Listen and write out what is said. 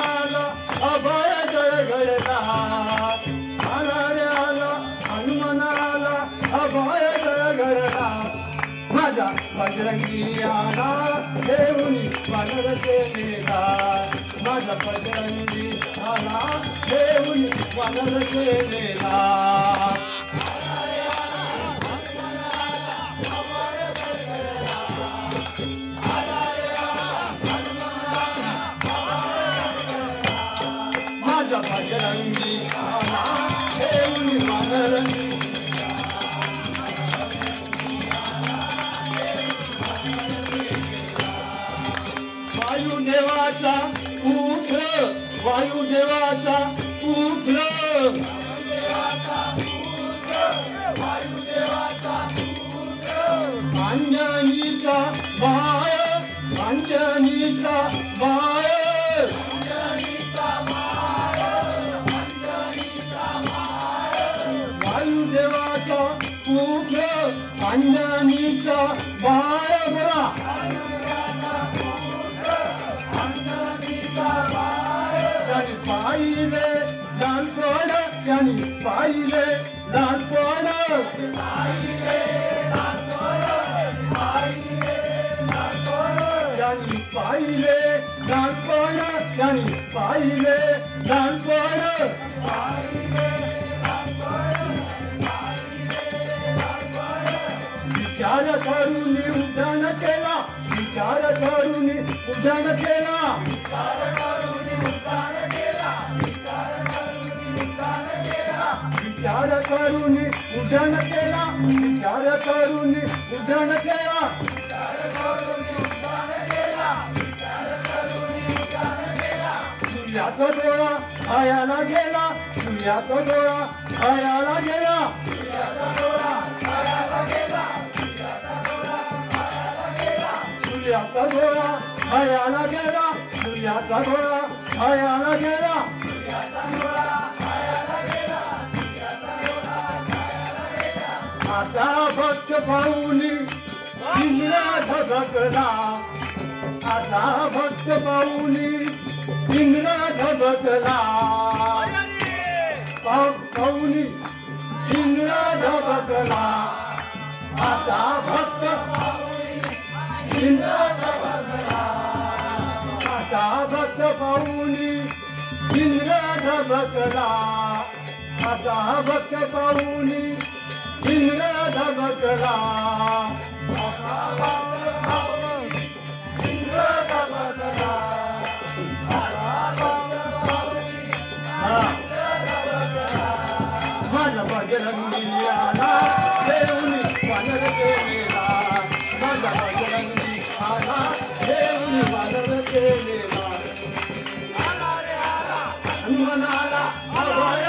हनुमनाला अभय जय घडला आला रे आला हनुमनाला अभय जय घडला माझा बजरंगी आला देऊनी वानर सेनेला माझा बजरंगी आला देऊनी वानर सेनेला माझा बजरंगी आला देऊनी वानर वायुदेवाचा पुत्र वायुदेवाचा पुत्र अंजनीचा बाळ अंजनीचा बाळ वायुदेवाचा पुत्र अंजनीचा बाळ बोला पाहिले लहानपण त्यांनी पाहिले लहानपण त्यांनी पाहिले लहानपण त्यांनी पाहिले लहानपण विचार करून उड्डाण केला विचार करून उड्डाण केला विचार करून उड्डाण केला विचार करून उड्डाण केला सूर्याचा डोळा आयाला गेला सूर्याचा डोळा आयाला गेला सूर्याचा डोळा आयाला गेला सूर्याचा डोळा आयाला गेला आता भक्त पाऊली इंद्रा धबकला आता भक्त पाऊली इंद्रा धबकला पाऊली इंद्रा धबकला आता भक्त इंद्रा धबकला आता भक्त पाऊली इंद्रा धबकला आता भक्त पाऊली इंद्रा धबकला इंद्रा धबकला माझा बजरंगी आला देऊनी वानर सेनेला माझा बजरंगी आला देऊनी वानर सेनेला हनुमनाला अभय